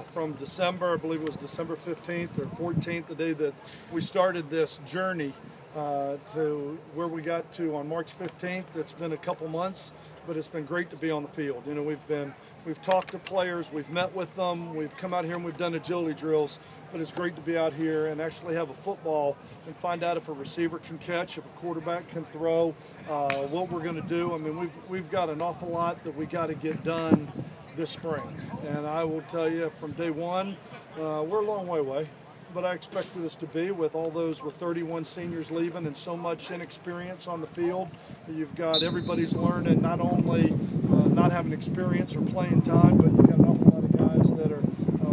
from December, I believe it was December 15th or 14th, the day that we started this journey to where we got to on March 15th. It's been a couple months, but it's been great to be on the field. You know, we've talked to players, we've met with them, we've come out here and we've done agility drills, but it's great to be out here and actually have a football and find out if a receiver can catch, if a quarterback can throw, what we're going to do. I mean, we've got an awful lot that we got to get done this spring, and I will tell you from day one, we're a long way away. But I expected us to be with all those, with 31 seniors leaving and so much inexperience on the field. You've got everybody's learning, not only not having experience or playing time, but you've got an awful lot of guys that are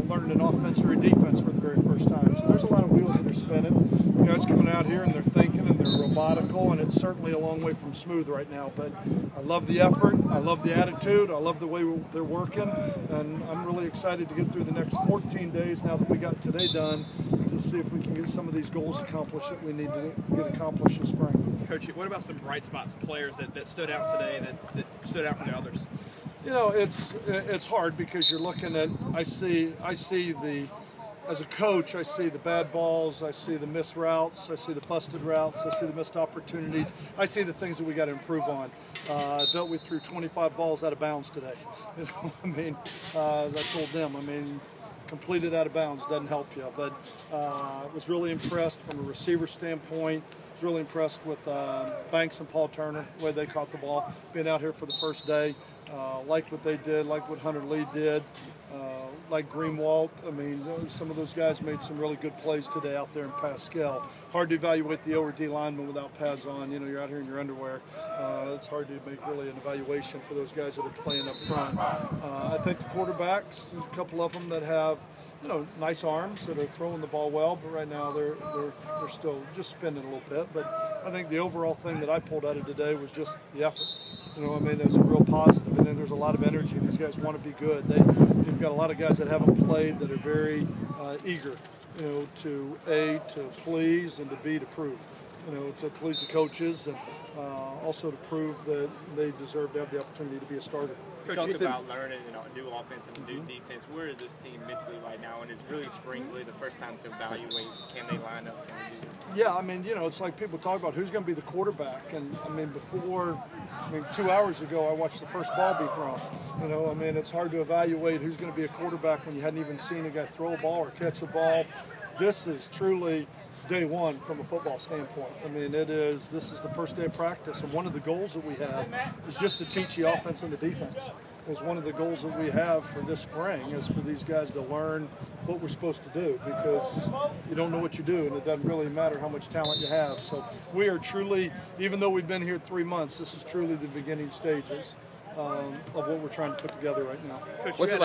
learning an offense or a defense for the very first time. So there's a lot of wheels that are spinning. You guys coming out here and they're thinking and they're robotical, and it's certainly a long way from smooth right now. But I love the effort, I love the attitude, I love the way they're working, and I'm really excited to get through the next 14 days now that we got today done, to see if we can get some of these goals accomplished that we need to get accomplished this spring. Coach, what about some bright spots, players that stood out today, that stood out from the others? You know, it's hard because you're looking at, I see the, as a coach, I see the bad balls, I see the missed routes, I see the busted routes, I see the missed opportunities, I see the things that we got to improve on. Dealt we threw 25 balls out of bounds today. You know, I mean, as I told them, I mean, completed out of bounds doesn't help you. But I was really impressed from a receiver standpoint. I was really impressed with Banks and Paul Turner, the way they caught the ball, being out here for the first day. Liked what they did, liked what Hunter Lee did, like Greenwald. I mean, some of those guys made some really good plays today out there in Pascal. Hard to evaluate the O or D lineman without pads on. You know, you're out here in your underwear. It's hard to make really an evaluation for those guys that are playing up front. I think the quarterbacks, there's a couple of them that have, you know, nice arms that are throwing the ball well, but right now they're still just spinning a little bit. But I think the overall thing that I pulled out of today was just the effort. You know, I mean, there's a real positive, and then there's a lot of energy. These guys want to be good. They've got a lot of guys that haven't played that are very eager, you know, to please, and to B, to prove. You know, to please the coaches, and also to prove that they deserve to have the opportunity to be a starter. You talked about learning, you know, a new offense and a new defense. Where is this team mentally right now? And it's really spring, really the first time to evaluate, can they line up, can they do this? Yeah, I mean, you know, it's like people talk about who's going to be the quarterback. And, I mean, 2 hours ago, I watched the first ball be thrown. You know, I mean, it's hard to evaluate who's going to be a quarterback when you hadn't even seen a guy throw a ball or catch a ball. This is truly day one from a football standpoint. I mean, this is the first day of practice, and one of the goals that we have is just to teach the offense and the defense. Is one of the goals that we have for this spring is for these guys to learn what we're supposed to do, because you don't know what you do, and it doesn't really matter how much talent you have. So we are truly, even though we've been here 3 months, this is truly the beginning stages of what we're trying to put together right now. Coach,